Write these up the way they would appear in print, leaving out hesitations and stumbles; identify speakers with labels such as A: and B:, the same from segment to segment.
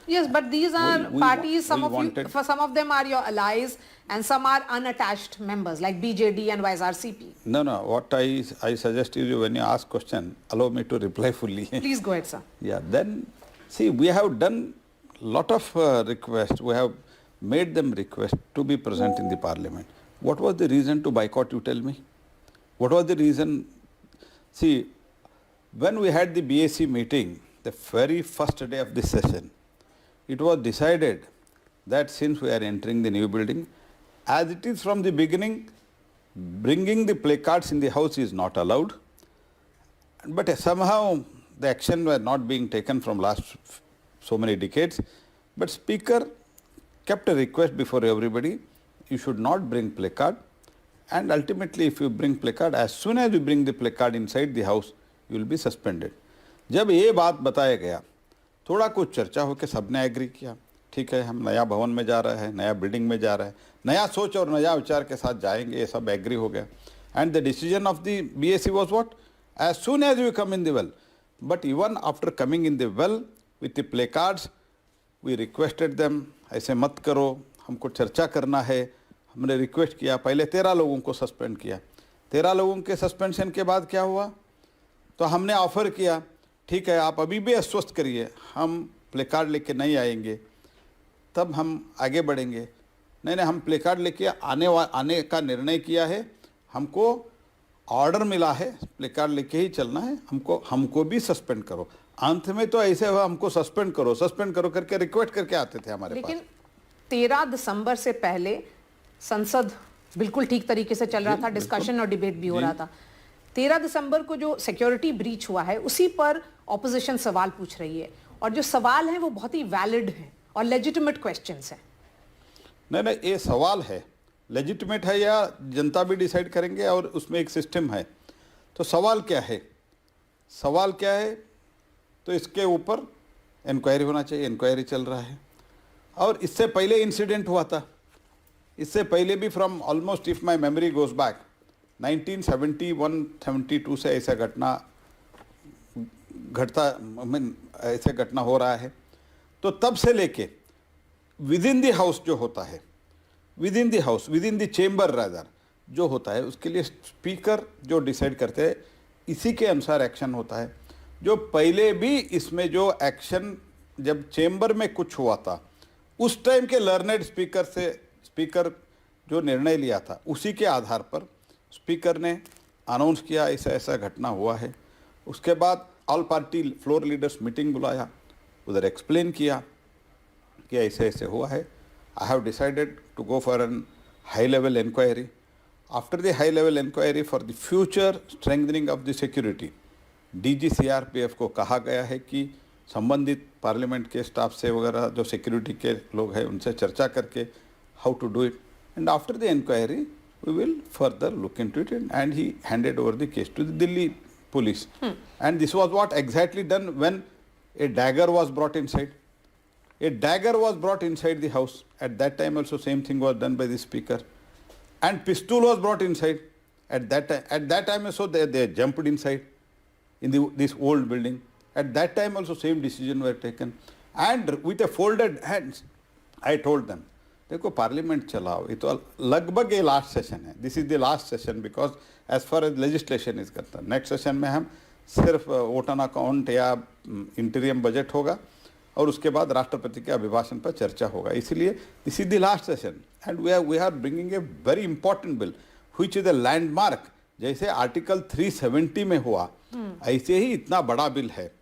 A: Yes, but these are parties,
B: for
A: some of them are your allies and some are unattached members like BJD and YSRCP.
B: No, what I suggest is when you ask question, allow me to reply fully.
A: Please go ahead, sir.
B: Yeah, then see, we have done lot of requests. We have made them request to be present in the parliament. What was the reason to boycott, you tell me? What was the reason? See, when we had the BAC meeting, the very first day of this session, it was decided that since we are entering the new building, as it is from the beginning, bringing the placards in the house is not allowed. But somehow the action were not being taken from last so many decades. But Speaker kept a request before everybody, you should not bring placard. And ultimately if you bring placard, as soon as you bring the placard inside the house, you will be suspended. जब ये बात बताया गया, थोड़ा कुछ चर्चा होकर सबने एग्री किया, ठीक है हम नया भवन में जा रहे हैं, नया बिल्डिंग में जा रहे हैं, नया सोच और नया विचार के साथ जाएंगे, ये सब एग्री हो गया. And the decision of the BAC was what, as soon as you come in the well, but even after coming in the well with the placards we requested them, ऐसे मत करो, हमको चर्चा करना है. हमने रिक्वेस्ट किया, पहले 13 लोगों को सस्पेंड किया. 13 लोगों के सस्पेंशन के बाद क्या हुआ, तो हमने ऑफर किया, ठीक है आप अभी भी आश्वस्त करिए, हम प्ले कार्ड लेके नहीं आएंगे, तब हम आगे बढ़ेंगे. नहीं हम प्ले कार्ड लेके आने का निर्णय किया है, हमको ऑर्डर मिला है, प्ले कार्ड लेके ही चलना है, हमको भी सस्पेंड करो. अंत में तो ऐसे हुआ, हमको सस्पेंड करो करके रिक्वेस्ट करके आते थे हमारे पास.
A: लेकिन 13 दिसंबर से पहले संसद बिल्कुल ठीक तरीके से चल रहा था, डिस्कशन और डिबेट भी हो रहा था. 13 दिसंबर को जो सिक्योरिटी ब्रीच हुआ है उसी पर ऑपोजिशन सवाल पूछ रही है, और जो सवाल हैं वो बहुत ही वैलिड हैं और लेजिटिमेट क्वेश्चंस हैं.
B: नहीं ये सवाल है, लेजिटिमेट है या जनता भी डिसाइड करेंगे, और उसमें एक सिस्टम है. तो सवाल क्या है, तो इसके ऊपर इंक्वायरी होना चाहिए. इंक्वायरी चल रहा है, और इससे पहले इंसिडेंट हुआ था, इससे पहले भी from almost if my memory goes back 1971-72 से ऐसा ऐसे घटना हो रहा है. तो तब से लेके विद इन द हाउस जो होता है, with in the chamber rather जो होता है, उसके लिए स्पीकर जो डिसाइड करते हैं, इसी के अनुसार एक्शन होता है. जो पहले भी इसमें जो एक्शन जब चेंबर में कुछ हुआ था, उस टाइम के लर्नेड स्पीकर जो निर्णय लिया था, उसी के आधार पर स्पीकर ने अनाउंस किया ऐसा घटना हुआ है. उसके बाद all party floor leaders meeting बुलाया, उधर एक्सप्लेन किया कि ऐसे हुआ है. I have decided to go for an high level inquiry. After the high level inquiry for the future strengthening of the security, DG CRPF को कहा गया है कि संबंधित पार्लियामेंट के स्टाफ से वगैरह जो सिक्योरिटी के लोग हैं उनसे चर्चा करके how to do it. And after the inquiry we will further look into it, and he handed over the case to the Delhi police. And this was what exactly done when a dagger was brought inside. A dagger was brought inside the house. At that time also same thing was done by the speaker. And pistol was brought inside. At that time also they jumped inside in this old building. At that time also same decision were taken. And with a folded hands, I told them, देखो parliament चलाओ, ये तो लगभग ये last session है. This is the last session because as far as legislation is करता. Next session में हम सिर्फ वोट ऑन अकाउंट या इंटीरियम बजट होगा, और उसके बाद राष्ट्रपति के अभिभाषण पर चर्चा होगा. इसलिए this is the last session, and we are bringing a very important bill which is a landmark. जैसे आर्टिकल 370 में हुआ, ऐसे ही इतना बड़ा बिल है.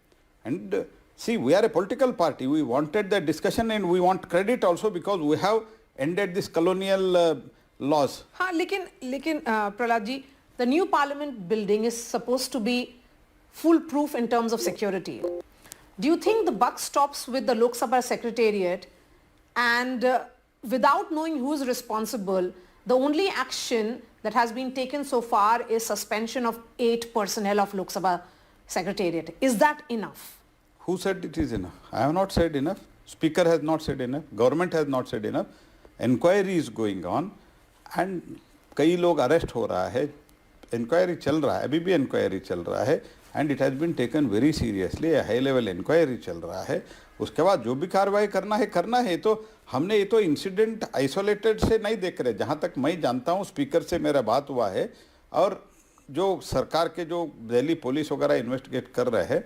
B: And see, we are a political party. We wanted that discussion, and we want credit also because we have ended this colonial laws.
A: हाँ, लेकिन Prahlad ji, the new parliament building is supposed to be foolproof in terms of security. Do you think the buck stops with the Lok Sabha secretariat, and without knowing who is responsible, the only action that has been taken so far is suspension of 8 personnel of Lok Sabha secretariat? Is that enough?
B: Who said it is enough? I have not said enough. Speaker has not said enough. Government has not said enough. Inquiry is going on, and कई लोग arrest हो रहा है. Inquiry चल रहा है, अभी भी इंक्वायरी चल रहा है. And it has been taken very seriously, high level inquiry चल रहा है। उसके बाद जो भी कार्रवाई करना है। तो हमने ये तो इंसिडेंट आइसोलेटेड से नहीं देख रहे, जहाँ तक मैं जानता हूँ स्पीकर से मेरा बात हुआ है, और जो सरकार के जो दिल्ली पुलिस वगैरह इन्वेस्टिगेट कर रहे हैं,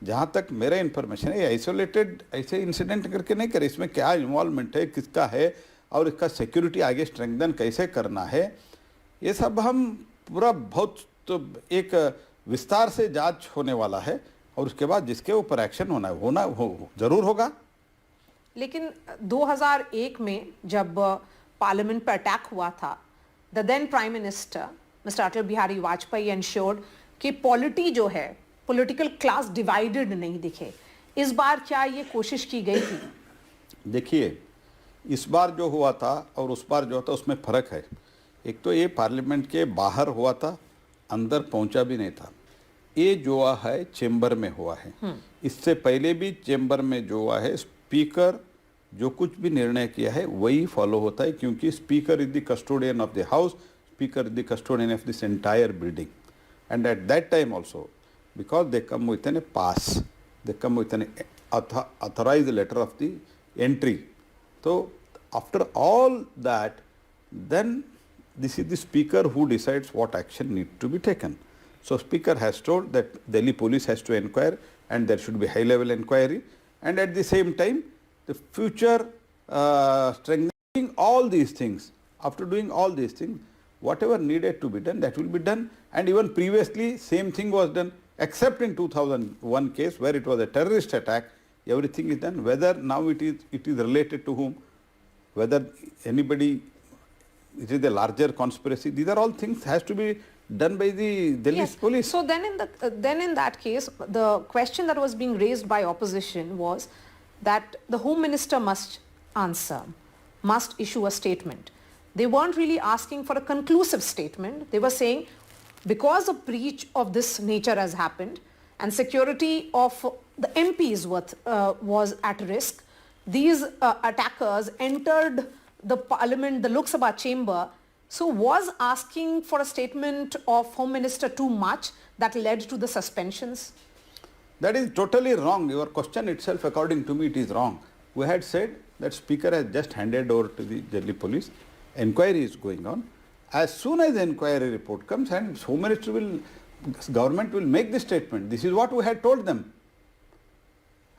B: जहाँ तक मेरा इन्फॉर्मेशन है, आइसोलेटेड ऐसे इंसिडेंट करके नहीं करे, इसमें क्या इन्वॉल्वमेंट है, किसका है, और इसका सिक्योरिटी आगे स्ट्रेंथन कैसे करना है, ये सब हम पूरा बहुत तो एक विस्तार से जांच होने वाला है, और उसके बाद जिसके ऊपर एक्शन जरूर होगा।
A: लेकिन 2001 में जब पार्लियामेंट पर अटैक हुआ था, the then prime minister mister Atal Bihari Vajpayee ensured कि पॉलिटी जो है, पॉलिटिकल क्लास डिवाइडेड नहीं दिखे। इस बार क्या ये कोशिश की गई थी?
B: देखिए, इस बार जो हुआ था और उस बार जो था उसमें फ़र्क है। एक तो ये पार्लियामेंट के बाहर हुआ था, अंदर पहुंचा भी नहीं था। ये जो हुआ है चेंबर में हुआ है। इससे पहले भी चेंबर में जो हुआ है, स्पीकर जो कुछ भी निर्णय किया है वही फॉलो होता है, क्योंकि speaker is the custodian of the house, speaker is the custodian of this entire building, and at that time also because they come with a pass, they come with an authorized letter of the entry. So after all that, then this is the speaker who decides what action needs to be taken. So speaker has told that Delhi police has to inquire, and there should be high level inquiry, and at the same time the future strengthening all these things. After doing all these things, whatever needed to be done, that will be done. And even previously same thing was done, except in 2001 case where it was a terrorist attack. Everything is done. Whether now it is related to whom, whether anybody, it is a larger conspiracy, these are all things has to be done by the Delhi police.
A: So then in that case, the question that was being raised by opposition was that the Home Minister must answer, must issue a statement. They weren't really asking for a conclusive statement. They were saying, because a breach of this nature has happened and security of the MPs was at risk, these attackers entered the parliament, the Lok Sabha chamber. So was asking for a statement of Home Minister too much that led to the suspensions?
B: That is totally wrong. Your question itself, according to me, it is wrong. We had said that Speaker has just handed over to the Delhi police. Inquiry is going on. As soon as the inquiry report comes, and Home Minister government will make the statement. This is what we had told them.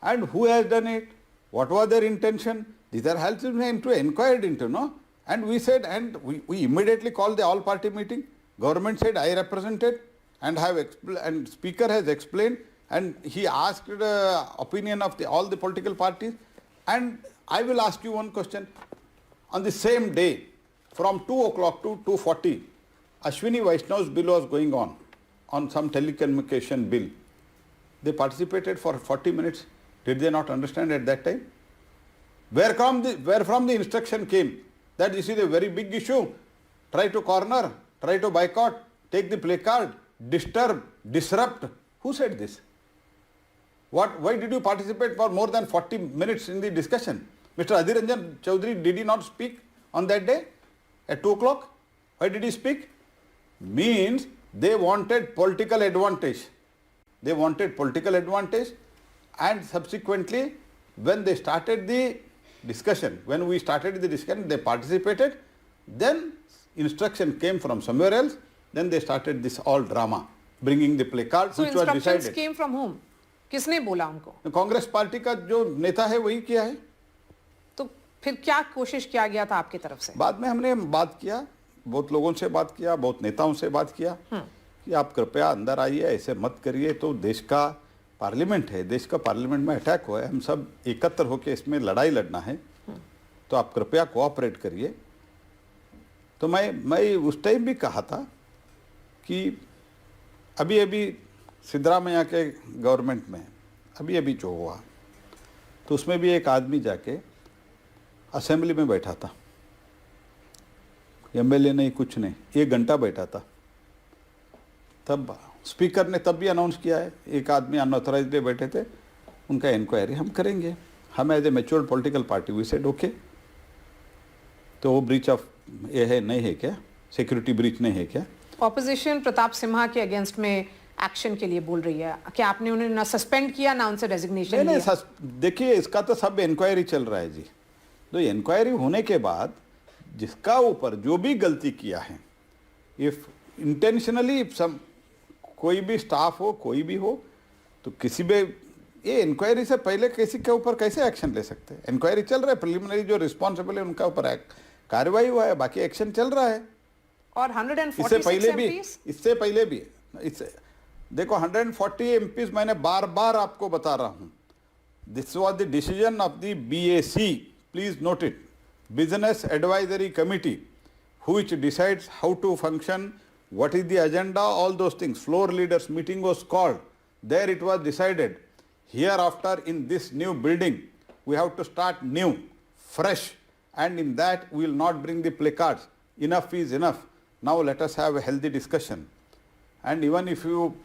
B: And who has done it? What was their intention? These are has been inquired into, no? And we said, and we immediately called the all-party meeting. Government said, I represented, and and Speaker has explained, and he asked the opinion of all the political parties. And I will ask you one question. On the same day, from 2 o'clock to 2:40, Ashwini Vaishnav's bill was going on some telecommunication bill. They participated for 40 minutes. Did they not understand at that time? Where from the instruction came that this is a very big issue, try to corner, try to boycott, take the placard, disturb, disrupt. Who said this? Why did you participate for more than 40 minutes in the discussion? Mr. Adhir Ranjan Chaudhary, did he not speak on that day at 2 o'clock? Why did he speak? Means they wanted political advantage. They wanted political advantage, and subsequently when they started the discussion, when we started the discussion, they participated. Then instruction came from somewhere else. Then they started this all drama, bringing the placards, which was decided.
A: So instructions came from whom? किसने बोला उनको?
B: Congress party का जो नेता है वही किया है.
A: तो फिर क्या कोशिश किया गया था आपकी तरफ से?
B: बाद में हमने बात किया, बहुत लोगों से बात किया, बहुत नेताओं से बात किया कि आप कृपया अंदर आइए, ऐसे मत करिए. तो देश का पार्लियामेंट है, देश का पार्लियामेंट में अटैक हुआ है, हम सब एकत्र होकर इसमें लड़ाई लड़ना है, तो आप कृपया कोऑपरेट करिए. तो मैं उस टाइम भी कहा था कि अभी सिद्धरामैया के गवर्नमेंट में अभी जो हुआ, तो उसमें भी एक आदमी जाके असेंबली में बैठा था, एमएलए नहीं, कुछ नहीं, 1 घंटा बैठा था. तब स्पीकर ने तब भी अनाउंस किया है, एक आदमी अनऑथराइज्ड बैठे थे, उनका इंक्वायरी हम करेंगे. हम as a mature political party we said okay. तो वो ब्रीच ऑफ ये है नहीं है क्या, सिक्योरिटी ब्रीच नहीं है क्या?
A: ऑपोजिशन प्रताप सिम्हा के अगेंस्ट में एक्शन के लिए बोल रही है कि आपने उन्हें ना सस्पेंड किया ना उनसे रेजिग्नेशन
B: नहीं
A: लिया?
B: देखिए इसका तो सब इंक्वायरी चल रहा है जी। तो इंक्वायरी होने के बाद जिसका ऊपर जो भी गलती किया है, इफ इंटेंशनली सम कोई भी स्टाफ हो कोई भी हो, तो किसी भी ये इंक्वायरी से पहले किसी के ऊपर कैसे एक्शन ले सकते हैं? इंक्वायरी चल रहा है, प्रिलिमिनरी जो रिस्पॉन्सिबल है उनका ऊपर कार्रवाई हुआ है, बाकी एक्शन चल रहा है।
A: और 146
B: इससे पहले भी
A: MPs?
B: इससे देखो 140 एमपीज मैंने बार बार आपको बता रहा हूं, this was the decision of the BAC, please note it, business advisory committee, which decides how to function, what is the agenda, all those things. Floor leaders meeting was called. There it was decided, hereafter in this new building, we have to start new, fresh, and in that we will not bring the placards. Enough is enough. Now let us have a healthy discussion. And even if you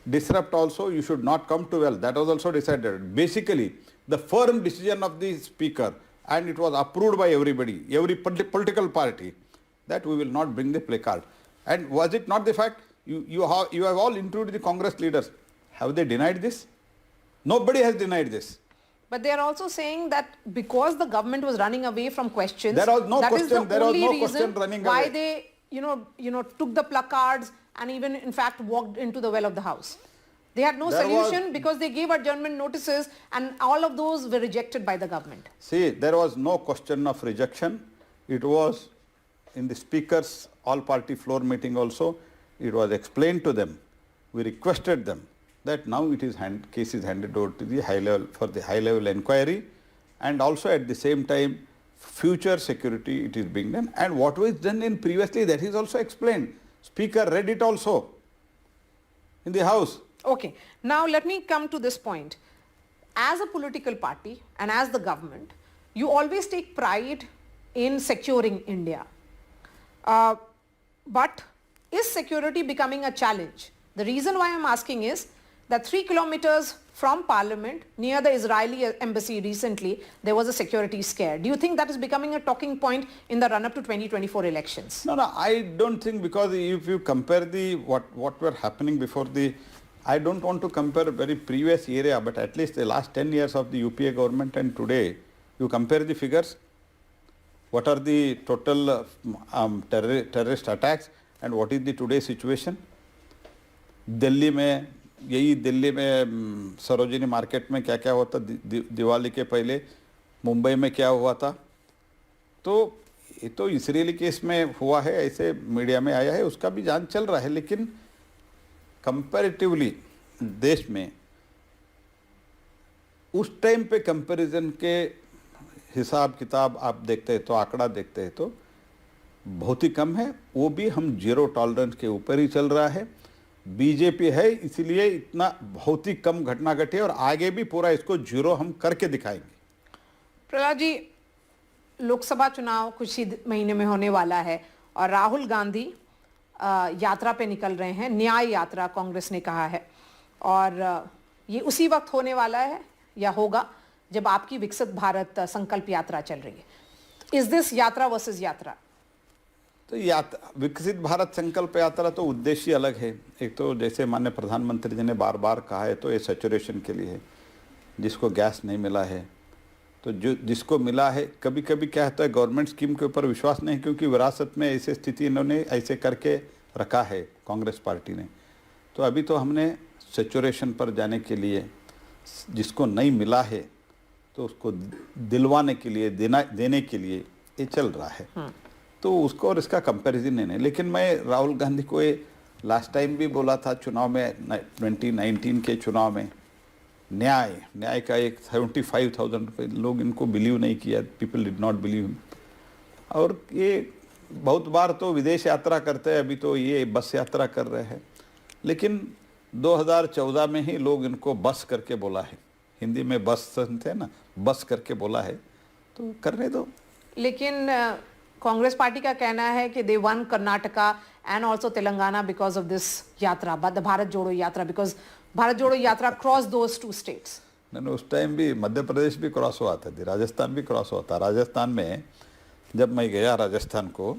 B: disrupt also, you should not come to well. That was also decided. Basically, the firm decision of the speaker, and it was approved by everybody, every political party, that we will not bring the placard. And was it not the fact, you have all included the Congress leaders. Have they denied this? Nobody has denied this.
A: But they are also saying that because the government was running away from questions,
B: There was no
A: that is
B: question,
A: the
B: there was
A: only
B: no
A: reason
B: question running
A: why
B: away.
A: they, took the placards and even in fact walked into the well of the house. They had no
B: There
A: solution
B: was-
A: because they gave adjournment notices and all of those were rejected by the government.
B: See, there was no question of rejection. It was in the speaker's all-party floor meeting also. It was explained to them. We requested them that now it is case is handed over to the high level for the high-level inquiry, and also at the same time, future security it is being done. And what was done in previously, that is also explained. Speaker read it also in the House.
A: Okay, now let me come to this point. As a political party and as the government, you always take pride in securing India. But is security becoming a challenge? The reason why I'm asking is that 3 kilometers from Parliament, near the Israeli embassy recently, there was a security scare. Do you think that is becoming a talking point in the run-up to 2024 elections?
B: No, I don't think, because if you compare the what were happening before the, I don't want to compare very previous area, but at least the last 10 years of the UPA government and today, you compare the figures. What are the total terrorist attacks and what is the today's situation? Delhi में Sarojini market में क्या क्या हुआ था दिवाली के पहले, मुंबई में क्या हुआ था, तो ये तो इसराइली केस में हुआ है, ऐसे मीडिया में आया है, उसका भी जांच चल रहा है। लेकिन कंपैरेटिवली देश में उस टाइम पे कंपैरिजन के हिसाब किताब आप देखते हैं तो, आंकड़ा देखते हैं तो बहुत ही कम है। वो भी हम जीरो टॉलरेंस के ऊपर ही चल रहा है। बीजेपी है इसीलिए इतना बहुत ही कम घटना घटी है, और आगे भी पूरा इसको जीरो हम करके दिखाएंगे।
A: प्रहलाद जी, लोकसभा चुनाव कुछ ही महीने में होने वाला है और राहुल गांधी यात्रा पे निकल रहे हैं, न्याय यात्रा कांग्रेस ने कहा है, और ये उसी वक्त होने वाला है या होगा जब आपकी विकसित भारत संकल्प यात्रा चल रही है। इज दिस यात्रा वर्सेस यात्रा?
B: तो विकसित भारत संकल्प यात्रा तो उद्देश्य अलग है। एक तो जैसे माननीय प्रधानमंत्री जी ने बार बार कहा है, तो ये सैचुरेशन के लिए है। जिसको गैस नहीं मिला है तो जिसको मिला है, कभी कभी क्या होता है गवर्नमेंट स्कीम के ऊपर विश्वास नहीं, क्योंकि विरासत में ऐसे स्थिति इन्होंने ऐसे करके रखा है कांग्रेस पार्टी ने। तो अभी तो हमने सैचुरेशन पर जाने के लिए, जिसको नहीं मिला है तो उसको दिलवाने के लिए, देने के लिए ये चल रहा है। तो उसको और इसका कंपैरिजन नहीं। लेकिन मैं राहुल गांधी को ये लास्ट टाइम भी बोला था चुनाव में, 2019 के चुनाव में, न्याय का एक 75,000 रुपये, लोग इनको बिलीव नहीं किया, पीपल डिड नॉट बिलीव। और ये बहुत बार तो विदेश यात्रा करते हैं, अभी तो ये बस यात्रा कर रहे हैं। लेकिन 2014 में ही लोग इनको बस करके बोला है, हिंदी में बस थे ना, बस करके बोला है, तो करने दो।
A: लेकिन कांग्रेस पार्टी का कहना है कि they won Karnataka and also Telangana because of this yatra, Bharat जोड़ो यात्रा, बिकॉज भारत जोड़ो यात्रा क्रॉस दोज 2 स्टेट्स।
B: नहीं, उस टाइम भी मध्य प्रदेश भी क्रॉस हुआ था, राजस्थान भी क्रॉस हुआ था। राजस्थान में जब मैं गया राजस्थान को,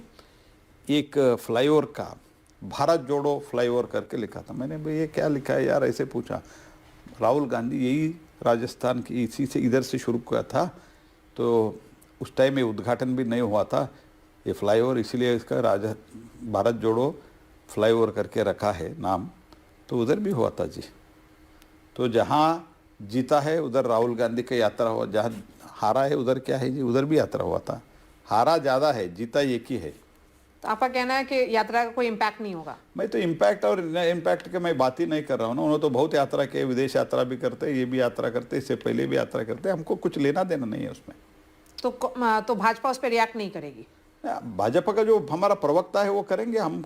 B: एक फ्लाईओवर का भारत जोड़ो फ्लाईओवर करके लिखा था। मैंने भाई ये क्या लिखा है यार, ऐसे पूछा। राहुल गांधी यही राजस्थान की इसी से इधर से शुरू किया था, तो उस टाइम ये उद्घाटन भी नहीं हुआ था ये फ्लाईओवर, इसीलिए इसका भारत जोड़ो फ्लाईओवर करके रखा है नाम। तो उधर भी हुआ था जी। तो जहाँ जीता है उधर राहुल गांधी का यात्रा हुआ, जहाँ हारा है उधर क्या है जी, उधर भी यात्रा हुआ था। हारा ज़्यादा है, जीता एक ही है।
A: तो आपका कहना है कि यात्रा का कोई इम्पैक्ट नहीं होगा?
B: मैं तो इम्पैक्ट और इम्पैक्ट के मैं बात ही नहीं कर रहा हूँ ना। उन्होंने तो बहुत यात्रा की, विदेश यात्रा भी करते हैं, ये भी यात्रा करते हैं, इससे पहले भी यात्रा करते हैं, हमको कुछ लेना देना नहीं है उसमें।
A: तो भाजपा उस पर रिएक्ट नहीं करेगी?
B: भाजपा का जो हमारा प्रवक्ता है वो करेंगे, हम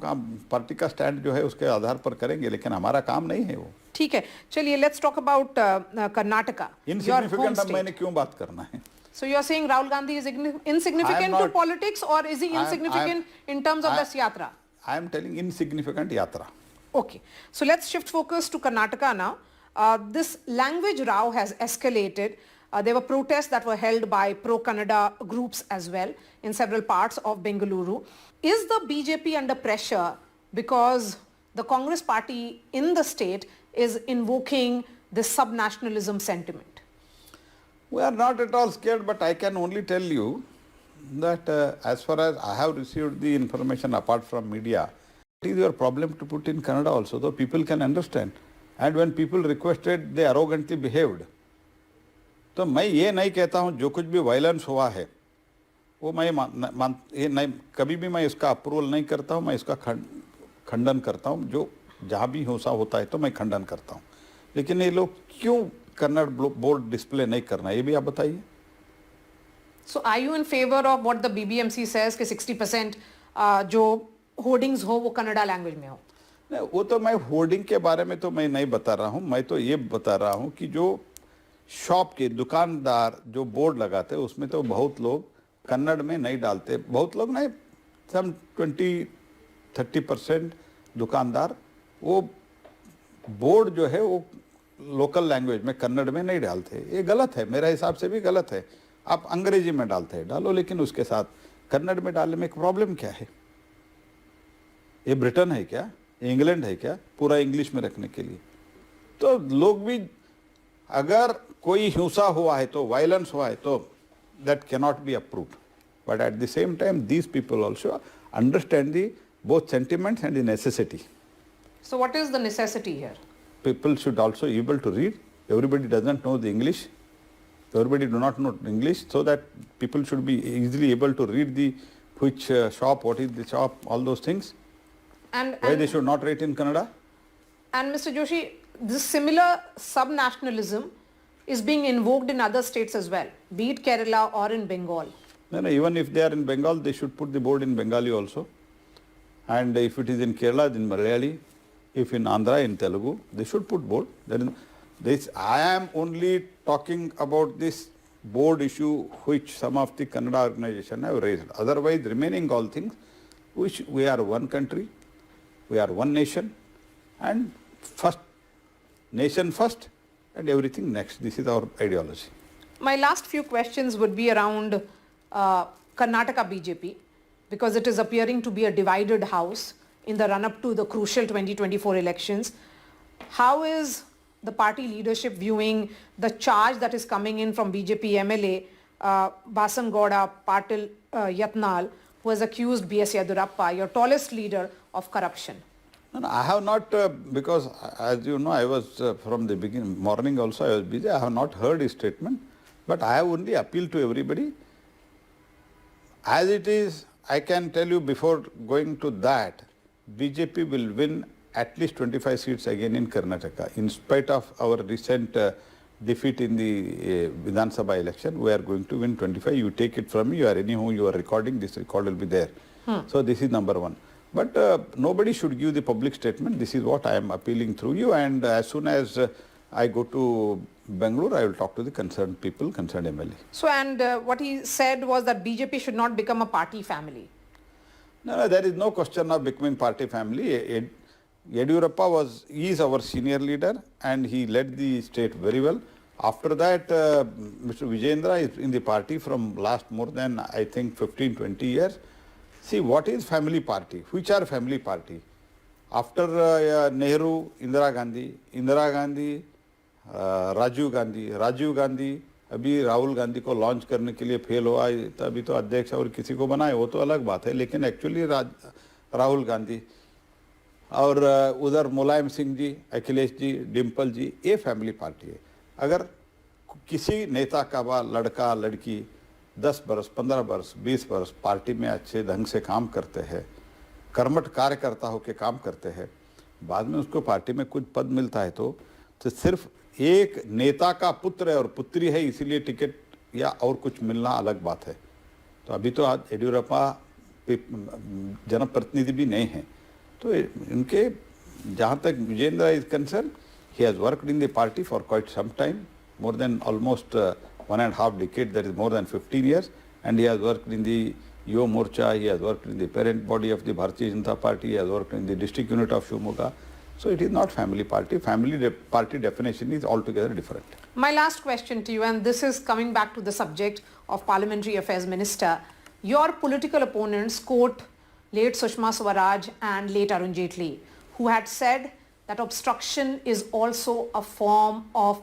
B: पार्टी का स्टैंड जो है उसके आधार पर करेंगे, लेकिन हमारा काम नहीं है वो।
A: ठीक है, चलिए let's talk about Karnataka.
B: Insignificant अब मैंने क्यों बात करना है?
A: So you are saying Rahul Gandhi is insignificant to politics, or is he insignificant in terms of this yatra?
B: I am telling insignificant yatra.
A: Okay, so let's shift focus to Karnataka now. This language row has escalated. There were protests that were held by pro-Kannada groups as well in several parts of Bengaluru. Is the BJP under pressure because the Congress party in the state is invoking this sub-nationalism sentiment?
B: We are not at all scared, but I can only tell you that as far as I have received the information apart from media, it is your problem to put in Kannada also, though people can understand. And when people requested, they arrogantly behaved. तो मैं ये नहीं कहता हूँ जो कुछ भी violence हुआ है वो मैं कभी भी मैं इसका अप्रूवल नहीं करता हूँ, मैं इसका खंडन करता हूँ। जो जहाँ भी हिंसा होता है तो मैं खंडन करता हूँ, लेकिन ये लोग क्यों कन्नड़ बोर्ड डिस्प्ले नहीं करना, ये भी आप बताइए।
A: So are you in favor of what the BBMC says कि 60% जो होर्डिंग्स हो वो कन्नड़ा लैंग्वेज में हो?
B: नहीं, वो तो मैं होर्डिंग के बारे में तो मैं नहीं बता रहा हूँ। मैं तो ये बता रहा हूँ कि जो शॉप के दुकानदार जो बोर्ड लगाते हैं उसमें तो बहुत लोग कन्नड़ में नहीं डालते, बहुत लोग नहीं, सम 20-30% दुकानदार वो बोर्ड जो है वो लोकल लैंग्वेज में कन्नड़ में नहीं डालते। ये गलत है, मेरे हिसाब से भी गलत है। आप अंग्रेजी में डालते हैं डालो, लेकिन उसके साथ कन्नड़ में डालने में एक प्रॉब्लम क्या है? ये ब्रिटेन है क्या, इंग्लैंड है क्या पूरा इंग्लिश में रखने के लिए? तो लोग भी, अगर कोई हिंसा हुआ है तो वायलेंस हुआ है तो that cannot be approved, but at the same time these people also understand the both sentiments and the necessity.
A: So what is the necessity here?
B: People should also be able to read. Everybody doesn't know the English. Everybody do not know English, so that people should be easily able to read the which shop, what is the shop, all those things. Why they should not write in Kannada?
A: And Mr. Joshi, this similar sub-nationalism is being invoked in other states as well, be it Kerala or in Bengal.
B: No, even if they are in Bengal, they should put the board in Bengali also. And if it is in Kerala, then Malayali. If in Andhra, in Telugu, they should put board. I am only talking about this board issue which some of the Kannada organization have raised. Otherwise, remaining all things, which we are one country, we are one nation, and first, nation first, and everything next. This is our ideology.
A: My last few questions would be around Karnataka BJP, because it is appearing to be a divided house in the run-up to the crucial 2024 elections. How is the party leadership viewing the charge that is coming in from BJP MLA Basangauda Patil Yatnal, who has accused B.S. Yadurappa, your tallest leader, of corruption?
B: No, I have not, because as you know, I was from the beginning, morning also I was busy, I have not heard his statement, but I have only appealed to everybody. As it is, I can tell you before going to that, BJP will win at least 25 seats again in Karnataka. In spite of our recent defeat in the Vidhan Sabha election, we are going to win 25. You take it from me, you are anyhow, you are recording, this record will be there. So this is number one. But nobody should give the public statement. This is what I am appealing through you, and as soon as I go to Bangalore, I will talk to the concerned people, concerned MLA.
A: So, and what he said was that BJP should not become a party family.
B: No, there is no question of becoming party family. Yadurappa is our senior leader and he led the state very well. After that, Mr. Vijayendra is in the party from last more than, I think, 15-20 years. See, what is family party? Which are family party? After Nehru, Indira Gandhi, Rajiv Gandhi अभी राहुल गांधी को launch करने के लिए fail हुआ, तभी तो अध्यक्ष और किसी को बनाए, वो तो अलग बात है, लेकिन एक्चुअली राहुल गांधी और उधर मुलायम सिंह जी, अखिलेश जी, डिम्पल जी, ये फैमिली पार्टी है। अगर किसी नेता का लड़का लड़की 10 बरस, 15 बरस, 20 बरस पार्टी में अच्छे ढंग से काम करते हैं, कर्मठ कार्यकर्ता होकर काम करते हैं, बाद में उसको पार्टी में कुछ पद मिलता है तो सिर्फ एक नेता का पुत्र है और पुत्री है इसीलिए टिकट या और कुछ मिलना अलग बात है। तो अभी तो आज येडियुरप्पा जनप्रतिनिधि भी नहीं है, तो इनके जहाँ तक Vijender is concerned, he has worked in the party for quite some time, more than almost 1.5 decade, that is more than 15 years, and he has worked in the Yuva Morcha, he has worked in the parent body of the Bharatiya Janata Party, he has worked in the district unit of Shivamogga. So it is not family party. Family party definition is altogether different.
A: My last question to you, and this is coming back to the subject of Parliamentary Affairs Minister. Your political opponents quote late Sushma Swaraj and late Arun Jaitley, who had said that obstruction is also a form of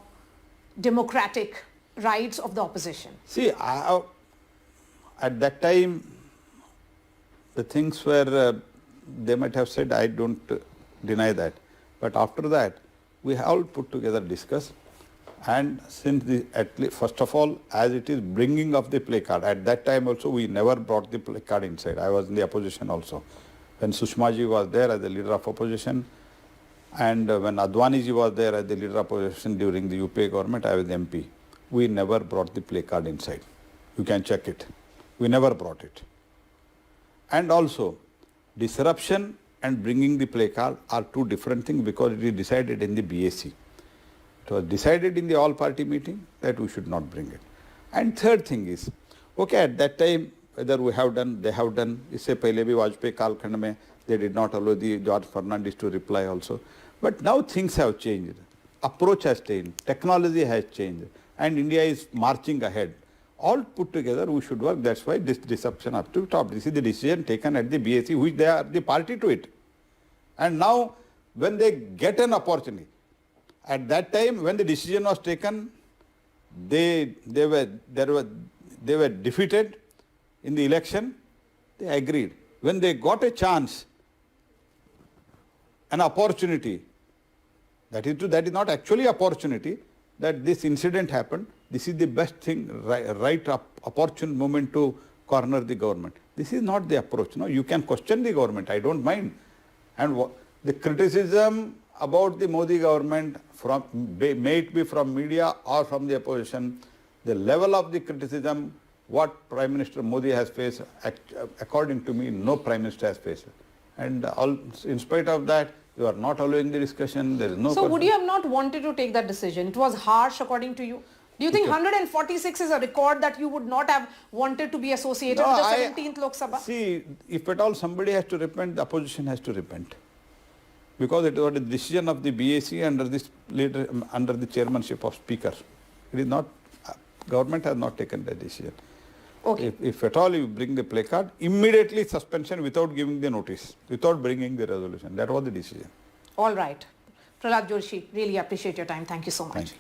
A: democratic rights of the opposition.
B: See, at that time, the things were, they might have said, I don't deny that. But after that, we have all put together, discussed, and since first of all, as it is bringing of the placard, at that time also we never brought the placard inside. I was in the opposition also. When Sushma ji was there as the leader of opposition, and when Advani ji was there as the leader of opposition during the UPA government, I was MP. We never brought the placard inside. You can check it. We never brought it. And also, disruption and bringing the placard are two different things because it is decided in the BAC. It was decided in the all-party meeting that we should not bring it. And third thing is, okay, at that time, whether we have done, they have done, isse pehle bhi Vajpayee Kalkhand mein, they did not allow the George Fernandes to reply also. But now things have changed. Approach has changed. Technology has changed. And India is marching ahead. All put together, we should work. That's why this disruption up to top. This is the decision taken at the BAC, which they are the party to it. And now, when they get an opportunity, at that time, when the decision was taken, they were defeated in the election. They agreed. When they got a chance, an opportunity, that is not actually opportunity, that this incident happened. This is the best thing, right opportune moment to corner the government. This is not the approach. No, you can question the government. I don't mind. And the criticism about the Modi government, may it be from media or from the opposition, the level of the criticism, what Prime Minister Modi has faced, according to me, no Prime Minister has faced. And in spite of that, you are not allowing the discussion. There is no.
A: So would you have not wanted to take that decision? It was harsh according to you. Do you think 146 is a record that you would not have wanted to be associated with the 17th Lok Sabha?
B: See, if at all somebody has to repent, the opposition has to repent. Because it was a decision of the BAC under the chairmanship of Speaker. It is not, government has not taken that decision.
A: Okay.
B: If at all you bring the placard, immediately suspension without giving the notice, without bringing the resolution. That was the decision.
A: All right. Prahlad Joshi, really appreciate your time. Thank you so much.
B: Thank you.